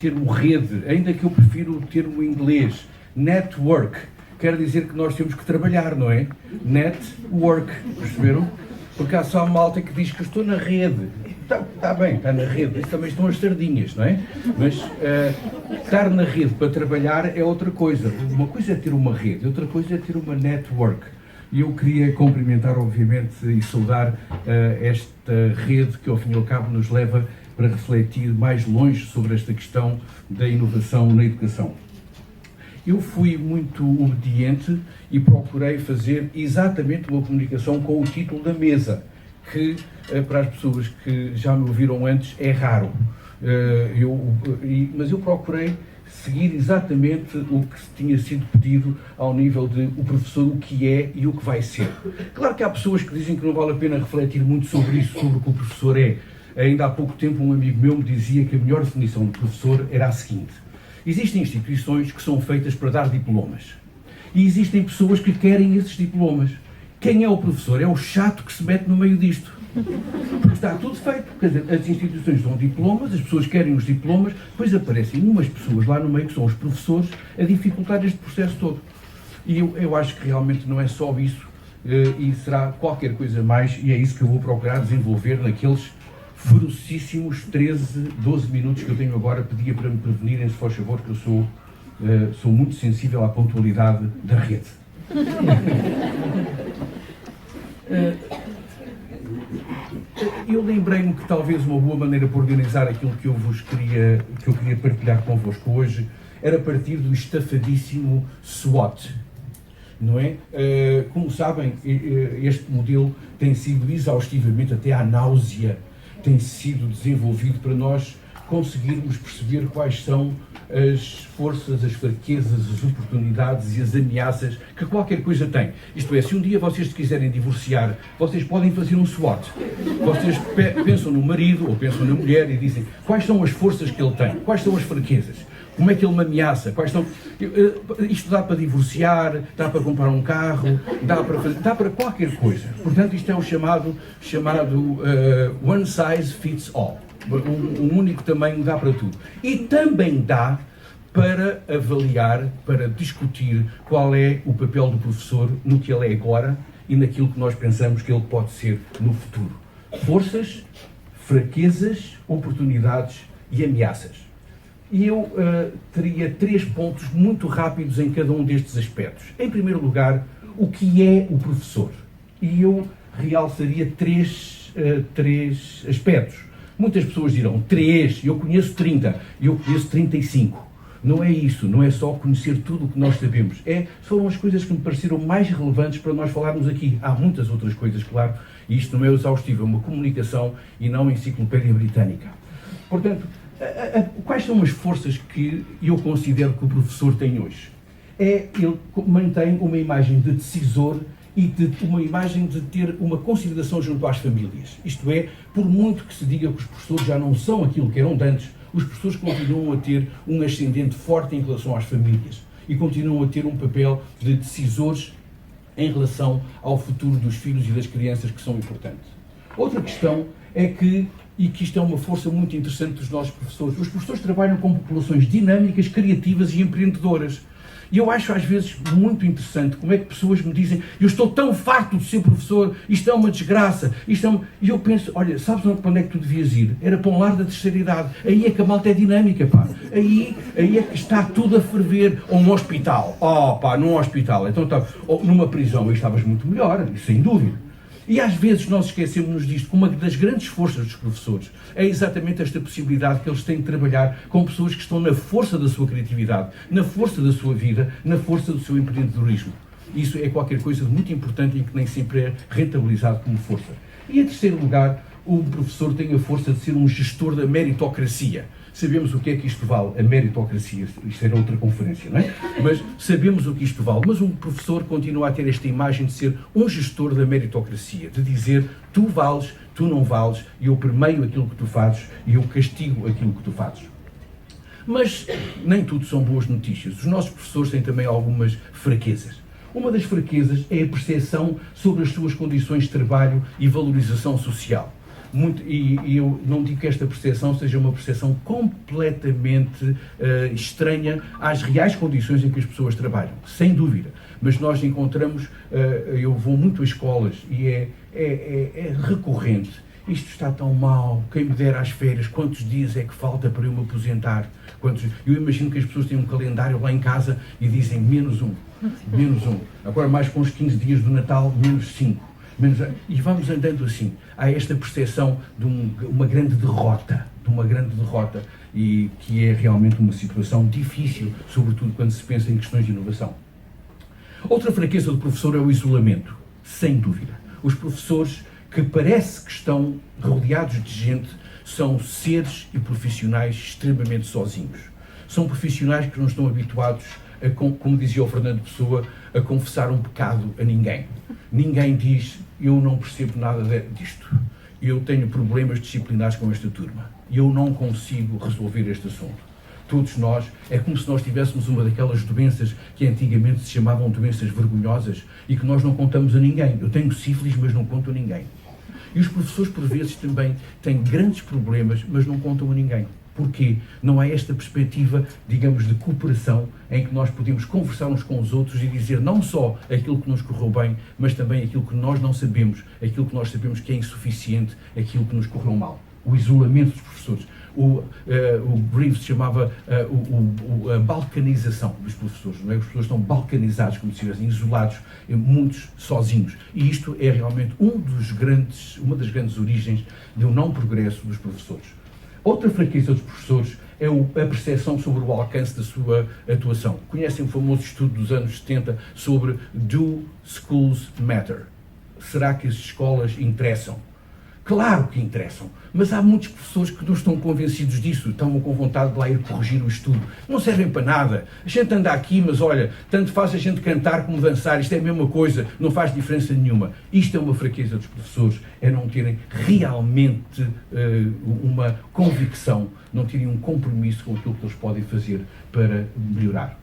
termo rede, ainda que eu prefiro o termo inglês, network, quer dizer que nós temos que trabalhar, não é? Network, perceberam? Porque há só malta que diz que eu estou na rede. Está bem, está na rede, isso também estão as sardinhas, não é? Mas estar na rede para trabalhar é outra coisa. Uma coisa é ter uma rede, outra coisa é ter uma network. E eu queria cumprimentar, obviamente, e saudar esta rede que, ao fim e ao cabo, nos leva para refletir mais longe sobre esta questão da inovação na educação. Eu fui muito obediente e procurei fazer exatamente uma comunicação com o título da mesa, que para as pessoas que já me ouviram antes é raro. Mas eu procurei seguir exatamente o que tinha sido pedido ao nível de o professor o que é e o que vai ser. Claro que há pessoas que dizem que não vale a pena refletir muito sobre isso, sobre o que o professor é. Ainda há pouco tempo um amigo meu me dizia que a melhor definição de professor era a seguinte: existem instituições que são feitas para dar diplomas e existem pessoas que querem esses diplomas. Quem é o professor? É o chato que se mete no meio disto. Porque está tudo feito. Quer dizer, as instituições dão diplomas, as pessoas querem os diplomas, depois aparecem umas pessoas lá no meio, que são os professores, a dificultar este processo todo. E eu acho que realmente não é só isso, e será qualquer coisa mais, e é isso que eu vou procurar desenvolver naqueles ferocíssimos 13, 12 minutos que eu tenho agora. Pedia para me prevenirem, se faz favor, que eu sou muito sensível à pontualidade da rede. Eu lembrei-me que talvez uma boa maneira para organizar aquilo que eu queria partilhar convosco hoje era partir do estafadíssimo SWOT, não é? Como sabem, este modelo tem sido exaustivamente, até à náusea, tem sido desenvolvido para nós conseguirmos perceber quais são as forças, as fraquezas, as oportunidades e as ameaças que qualquer coisa tem. Isto é, se um dia vocês se quiserem divorciar, vocês podem fazer um SWOT. Vocês pensam no marido ou pensam na mulher e dizem quais são as forças que ele tem, quais são as fraquezas, como é que ele me ameaça, quais são... Isto dá para divorciar, dá para comprar um carro, dá para qualquer coisa. Portanto, isto é o chamado one size fits all. Um único tamanho dá para tudo. E também dá para avaliar, para discutir qual é o papel do professor no que ele é agora e naquilo que nós pensamos que ele pode ser no futuro. Forças, fraquezas, oportunidades e ameaças. E eu teria 3 pontos muito rápidos em cada um destes aspectos. Em primeiro lugar, o que é o professor? E eu realçaria três aspectos. Muitas pessoas dirão 3, eu conheço 30, eu conheço 35. Não é isso, não é só conhecer tudo o que nós sabemos. Foram as coisas que me pareceram mais relevantes para nós falarmos aqui. Há muitas outras coisas, claro, e isto não é exaustivo, é uma comunicação e não uma enciclopédia britânica. Portanto, quais são as forças que eu considero que o professor tem hoje? Ele mantém uma imagem de decisor e uma imagem de ter uma consideração junto às famílias. Isto é, por muito que se diga que os professores já não são aquilo que eram de antes, os professores continuam a ter um ascendente forte em relação às famílias e continuam a ter um papel de decisores em relação ao futuro dos filhos e das crianças, que são importantes. Outra questão é que isto é uma força muito interessante dos nossos professores. Os professores trabalham com populações dinâmicas, criativas e empreendedoras. E eu acho às vezes muito interessante como é que pessoas me dizem: eu estou tão farto de ser professor, isto é uma desgraça, E eu penso: olha, sabes para onde é que tu devias ir? Era para um lar da terceira idade. Aí é que a malta é dinâmica, pá. Aí é que está tudo a ferver. Ou num hospital. Num hospital. Então, ou numa prisão, aí estavas muito melhor, sem dúvida. E às vezes nós esquecemos-nos disto, que uma das grandes forças dos professores é exatamente esta possibilidade que eles têm de trabalhar com pessoas que estão na força da sua criatividade, na força da sua vida, na força do seu empreendedorismo. Isso é qualquer coisa de muito importante e que nem sempre é rentabilizado como força. E em terceiro lugar, o professor tem a força de ser um gestor da meritocracia. Sabemos o que é que isto vale, a meritocracia, isto era outra conferência, não é? Mas sabemos o que isto vale. Mas um professor continua a ter esta imagem de ser um gestor da meritocracia, de dizer: tu vales, tu não vales, e eu permeio aquilo que tu fazes e eu castigo aquilo que tu fazes. Mas nem tudo são boas notícias. Os nossos professores têm também algumas fraquezas. Uma das fraquezas é a percepção sobre as suas condições de trabalho e valorização social. E eu não digo que esta percepção seja uma percepção completamente estranha às reais condições em que as pessoas trabalham, sem dúvida. Mas nós encontramos, eu vou muito a escolas e é recorrente. Isto está tão mal, quem me dera às férias, quantos dias é que falta para eu me aposentar? Eu imagino que as pessoas têm um calendário lá em casa e dizem menos um. Agora mais com os 15 dias do Natal, menos 5. E vamos andando assim. Há esta percepção de uma grande derrota, e que é realmente uma situação difícil, sobretudo quando se pensa em questões de inovação. Outra fraqueza do professor é o isolamento, sem dúvida. Os professores, que parece que estão rodeados de gente, são seres e profissionais extremamente sozinhos. São profissionais que não estão habituados, como dizia o Fernando Pessoa, a confessar um pecado a ninguém. Ninguém diz, eu não percebo nada disto. Eu tenho problemas disciplinares com esta turma. Eu não consigo resolver este assunto. Todos nós, é como se nós tivéssemos uma daquelas doenças que antigamente se chamavam doenças vergonhosas e que nós não contamos a ninguém. Eu tenho sífilis, mas não conto a ninguém. E os professores, por vezes, também têm grandes problemas, mas não contam a ninguém. Porquê? Não há esta perspectiva, digamos, de cooperação, em que nós podemos conversar uns com os outros e dizer não só aquilo que nos correu bem, mas também aquilo que nós não sabemos, aquilo que nós sabemos que é insuficiente, aquilo que nos correu mal. O isolamento dos professores. O Greaves chamava a balcanização dos professores. Não é? Os professores estão balcanizados, como se estivessem isolados, muitos sozinhos. E isto é realmente uma das grandes origens do não progresso dos professores. Outra fraqueza dos professores é a percepção sobre o alcance da sua atuação. Conhecem o famoso estudo dos anos 70 sobre Do Schools Matter? Será que as escolas interessam? Claro que interessam, mas há muitos professores que não estão convencidos disso, estão com vontade de lá ir corrigir o estudo. Não servem para nada. A gente anda aqui, mas olha, tanto faz a gente cantar como dançar, isto é a mesma coisa, não faz diferença nenhuma. Isto é uma fraqueza dos professores, é não terem realmente uma convicção, não terem um compromisso com aquilo que eles podem fazer para melhorar.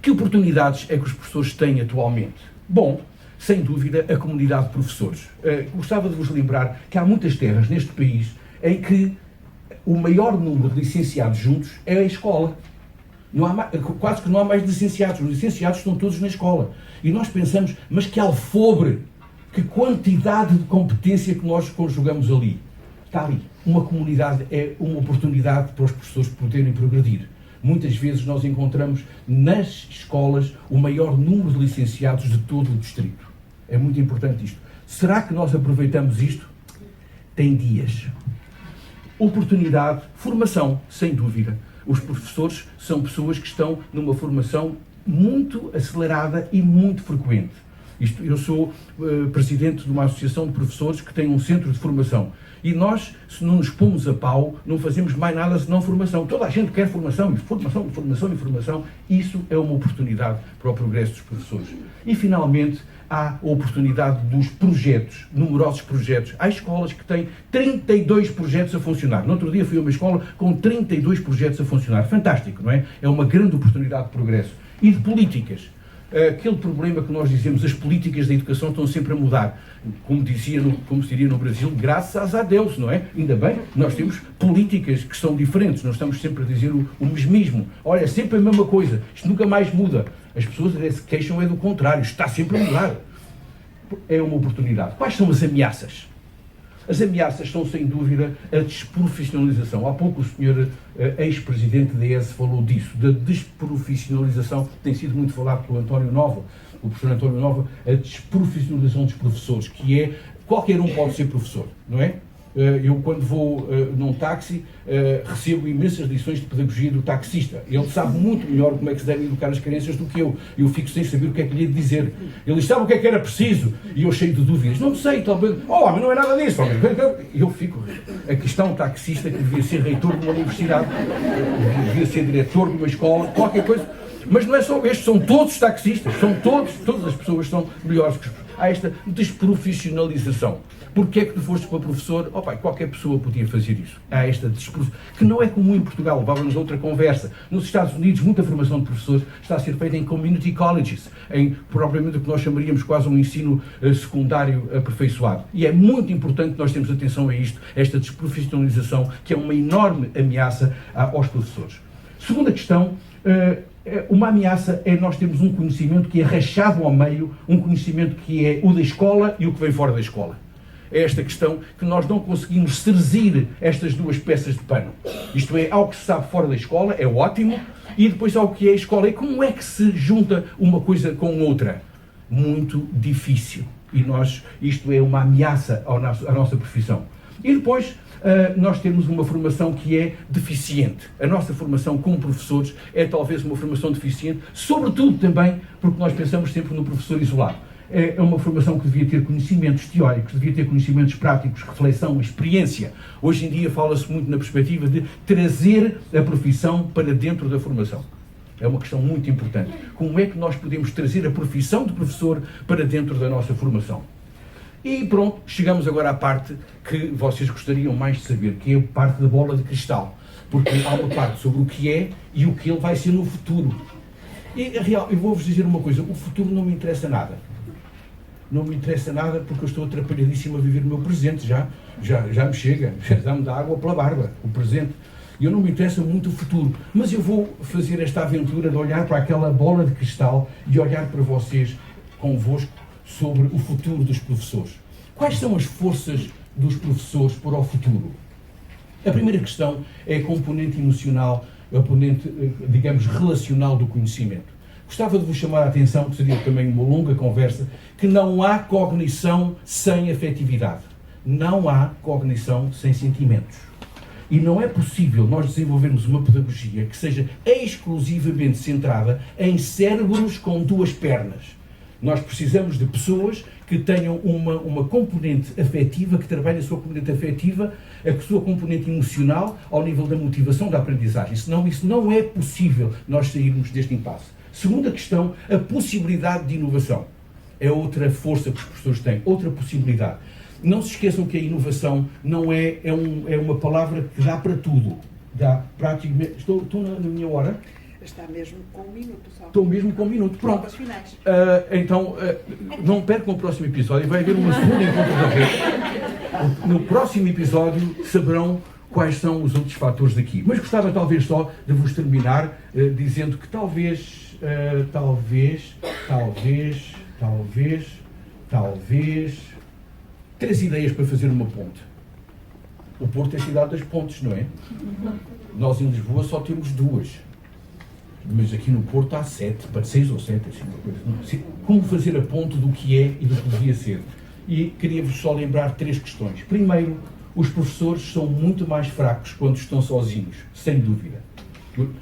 Que oportunidades é que os professores têm atualmente? Bom, sem dúvida, a comunidade de professores. Gostava de vos lembrar que há muitas terras neste país em que o maior número de licenciados juntos é a escola. Quase que não há mais licenciados. Os licenciados estão todos na escola. E nós pensamos, mas que alfobre, que quantidade de competência que nós conjugamos ali. Está ali. Uma comunidade é uma oportunidade para os professores poderem progredir. Muitas vezes nós encontramos nas escolas o maior número de licenciados de todo o distrito. É muito importante isto. Será que nós aproveitamos isto? Tem dias. Oportunidade, formação, sem dúvida. Os professores são pessoas que estão numa formação muito acelerada e muito frequente. Eu sou presidente de uma associação de professores que tem um centro de formação. E nós, se não nos pomos a pau, não fazemos mais nada senão formação. Toda a gente quer formação. Isso é uma oportunidade para o progresso dos professores. E, finalmente, há a oportunidade dos projetos, numerosos projetos. Há escolas que têm 32 projetos a funcionar. No outro dia fui a uma escola com 32 projetos a funcionar. Fantástico, não é? É uma grande oportunidade de progresso. E de políticas. Aquele problema que nós dizemos, as políticas da educação estão sempre a mudar. Como se diria no Brasil, graças a Deus, não é? Ainda bem, nós temos políticas que são diferentes, não estamos sempre a dizer o mesmismo. Olha, é sempre a mesma coisa, isto nunca mais muda. As pessoas se queixam é do contrário, isto está sempre a mudar. É uma oportunidade. Quais são as ameaças? As ameaças são, sem dúvida, a desprofissionalização. Há pouco o senhor ex-presidente da ESE falou disso, da desprofissionalização, que tem sido muito falado pelo António Nova, o professor António Nova, a desprofissionalização dos professores, que é, qualquer um pode ser professor, não é? Eu, quando vou num táxi, recebo imensas lições de pedagogia do taxista. Ele sabe muito melhor como é que se deve educar as crianças do que eu. Eu fico sem saber o que é que lhe ia dizer. Ele sabe o que é que era preciso. E eu cheio de dúvidas. Não sei, talvez. Oh, mas não é nada disso. Eu fico. A questão taxista que devia ser reitor de uma universidade, devia ser diretor de uma escola, qualquer coisa. Mas não é só estes, são todos taxistas. Todas as pessoas são melhores que os há esta desprofissionalização. Porque é que tu foste para professor? Oh pai, qualquer pessoa podia fazer isso. Há esta que não é comum em Portugal, levávamos a outra conversa. Nos Estados Unidos, muita formação de professores está a ser feita em community colleges, em propriamente o que nós chamaríamos quase um ensino secundário aperfeiçoado. E é muito importante nós termos atenção a isto, esta desprofissionalização, que é uma enorme ameaça aos professores. Segunda questão, uma ameaça é nós termos um conhecimento que é rachado ao meio, um conhecimento que é o da escola e o que vem fora da escola. É esta questão que nós não conseguimos cerzir estas duas peças de pano. Isto é, ao que se sabe fora da escola, é ótimo, e depois ao que é a escola. E como é que se junta uma coisa com outra? Muito difícil. E isto é uma ameaça à nossa profissão. E depois, nós temos uma formação que é deficiente. A nossa formação como professores é talvez uma formação deficiente, sobretudo também porque nós pensamos sempre no professor isolado. É uma formação que devia ter conhecimentos teóricos, devia ter conhecimentos práticos, reflexão, experiência. Hoje em dia fala-se muito na perspectiva de trazer a profissão para dentro da formação. É uma questão muito importante. Como é que nós podemos trazer a profissão de professor para dentro da nossa formação? E pronto, chegamos agora à parte que vocês gostariam mais de saber, que é a parte da bola de cristal. Porque há uma parte sobre o que é e o que ele vai ser no futuro. E, eu vou-vos dizer uma coisa, o futuro não me interessa nada. Não me interessa nada porque eu estou atrapalhadíssimo a viver o meu presente, já me chega, já me dá água pela barba, o presente. E eu não me interessa muito o futuro, mas eu vou fazer esta aventura de olhar para aquela bola de cristal e olhar para vocês, convosco, sobre o futuro dos professores. Quais são as forças dos professores para o futuro? A primeira questão é a componente emocional, a componente, digamos, relacional do conhecimento. Gostava de vos chamar a atenção, que seria também uma longa conversa, que não há cognição sem afetividade. Não há cognição sem sentimentos. E não é possível nós desenvolvermos uma pedagogia que seja exclusivamente centrada em cérebros com duas pernas. Nós precisamos de pessoas que tenham uma componente afetiva, que trabalhem a sua componente afetiva, a sua componente emocional ao nível da motivação da aprendizagem. Senão isso não é possível nós sairmos deste impasse. Segunda questão, a possibilidade de inovação. É outra força que os professores têm, outra possibilidade. Não se esqueçam que a inovação não é uma palavra que dá para tudo. Dá praticamente... Estou na minha hora? Está mesmo com um minuto só. Estou mesmo com um minuto, pronto. Então, não percam o próximo episódio, vai haver uma segunda encontro da rede. No próximo episódio saberão quais são os outros fatores daqui. Mas gostava talvez só de vos terminar dizendo que talvez 3 ideias para fazer uma ponte. O Porto é a cidade das pontes, não é? Nós em Lisboa só temos 2. Mas aqui no Porto há 6 ou 7, assim, uma coisa. Como fazer a ponte do que é e do que devia ser? E queria-vos só lembrar 3 questões. Primeiro, os professores são muito mais fracos quando estão sozinhos, sem dúvida.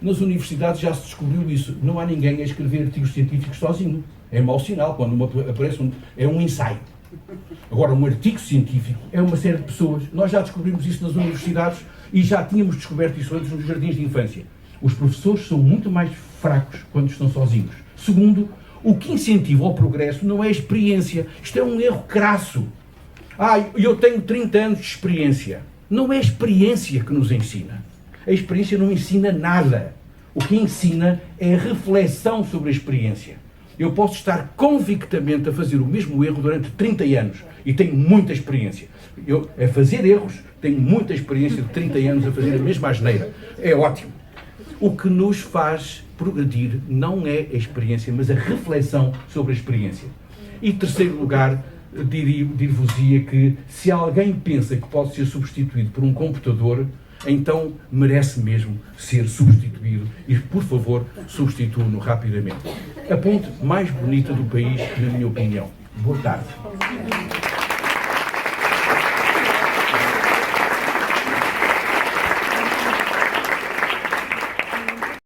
Nas universidades já se descobriu isso. Não há ninguém a escrever artigos científicos sozinho. É mau sinal quando aparece um ensaio. Agora, um artigo científico é uma série de pessoas. Nós já descobrimos isso nas universidades e já tínhamos descoberto isso antes nos jardins de infância. Os professores são muito mais fracos quando estão sozinhos. Segundo, o que incentiva o progresso não é a experiência. Isto é um erro crasso. Eu tenho 30 anos de experiência. Não é a experiência que nos ensina. A experiência não ensina nada. O que ensina é a reflexão sobre a experiência. Eu posso estar convictamente a fazer o mesmo erro durante 30 anos e tenho muita experiência. A fazer erros, tenho muita experiência de 30 anos a fazer a mesma asneira. É ótimo. O que nos faz progredir não é a experiência, mas a reflexão sobre a experiência. E, em terceiro lugar, dir-vos-ia que se alguém pensa que pode ser substituído por um computador, então merece mesmo ser substituído e, por favor, substitua-no rapidamente. A ponte mais bonita do país, na minha opinião. Boa tarde.